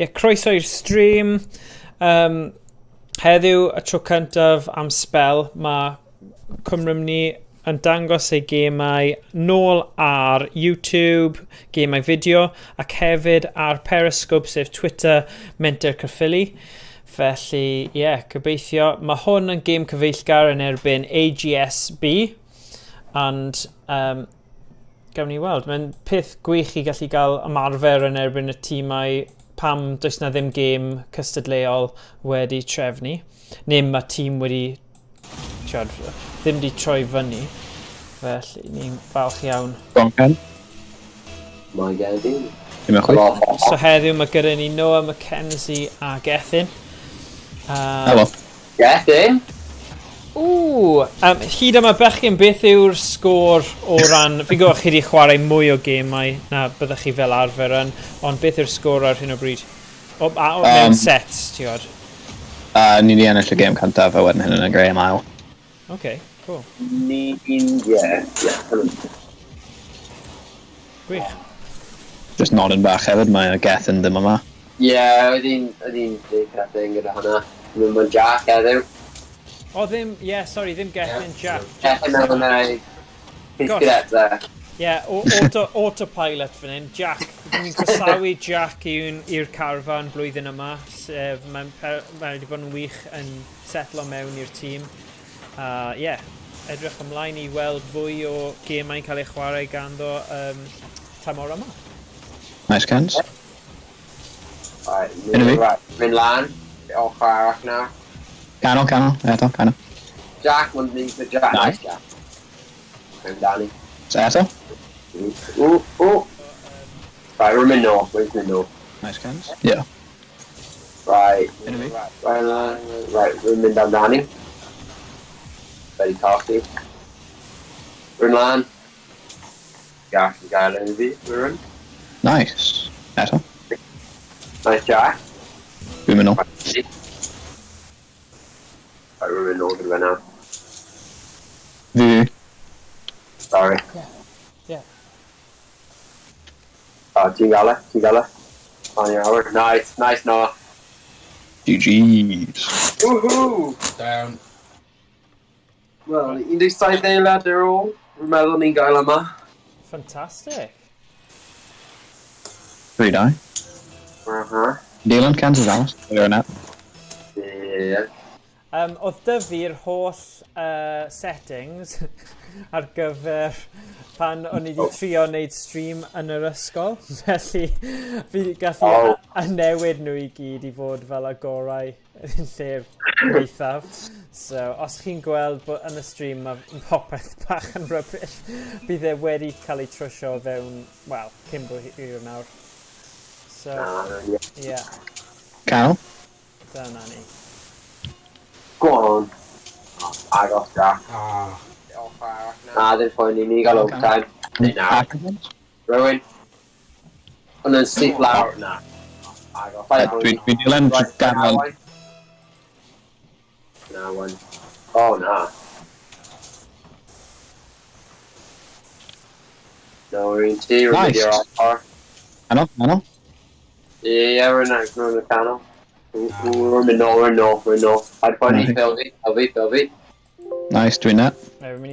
croeso i'r stream. Heddiw y tro cyntaf am spel mae Rhymni yn dangos ei gemau nôl ar YouTube, gemau fideo, ac hefyd ar Periscope sef Twitter Menter Caerphilly. Felly, gobeithio. Mae hwn yn gêm cyfeillgar yn erbyn AGSB. And gawn ni weld. Mae'n peth gwych i gallu gael ymarfer yn erbyn y tîmau pam does na ddim gêm cystadleuol wedi trefnu. Neu mae tîm wedi ddim wedi troi fyny. Felly, ni'n falch iawn. Gonken. Mae gen i. So heddiw mae gyda ni Noah, Mackenzie a Gethin. Helo. Gethin? Hyd yma bechgyn, beth yw'r sgôr o ran... Fi'n gwybod chi wedi chwarae mwy o gemau na byddwch chi fel arfer yn, ond beth yw'r sgôr ar hyn o bryd? Mewn sets, ti gwybod? Ni wedi ennill y gêm cyntaf a wedyn hyn yn y greu am ail. OK, cool. Gwych. Just nodyn bach hefyd, mae Gethin ddim yma. Oedd hi'n Gethin gyda hwnna. Mae'n Jack heddiw. Ddim Gethin, Jack. Gethin mewn hwnna i Pisgydeta. Autopilot fan hyn. Jack. Ni'n croesawu Jack i'r carfan blwyddyn yma. Mae wedi bod yn wych yn setlo mewn i'r tîm. Edrych ymlaen i weld fwy o gemau'n cael ei chwarae ganddo tymor yma. Nice cans. Mynd lan. Ochr arall nawr. Canol, eto, canol. Jack, mae'n mynd for Jack. Nice, Jack. Mynd Danny. Eto. Right, we're mynd north. Nice cans. Yeah. Right, we're mynd down Danny. Very talky. We're lan. Jack, you got it, we're in. Nice. Eto. Nice, Jack. Dwi'n mynd o. Right, we're in order right now. Fi. Sorry. Yeah. Ti'n gael e? On your hour. Nice, Noah. GG's. Woohoo! Down. Wel, 17 eilad ar ôl. Rwy'n meddwl ni'n gael yma. Fantastic. Very da. Dylan, cans is Alice. You're in it. Yeah. Oedd dy fi'r holl settings ar gyfer pan o'n i wedi trio wneud stream yn yr ysgol. Felly fi gallu newid nhw i gyd i fod fel y gorau yn lle'r gweithaf. So os chi'n gweld bod yn y stream mae popeth bach yn rybys, bydd e wedi cael ei trwsio fewn, wel, cyn bod hir nawr. So, Canol. Dyna ni. Go on. Agos, Jack. Ddim pwynt i ni gael overtime. Rywun. Hwna'n syth lawr. Na. Dwi'n Dylan, gadael. Na, one. Oh, na. No, we're in T. We're Nice. video off. Canol. Yeah, we're in the canal. We're in north. I'd put any Philby. Nice, dwi'n it.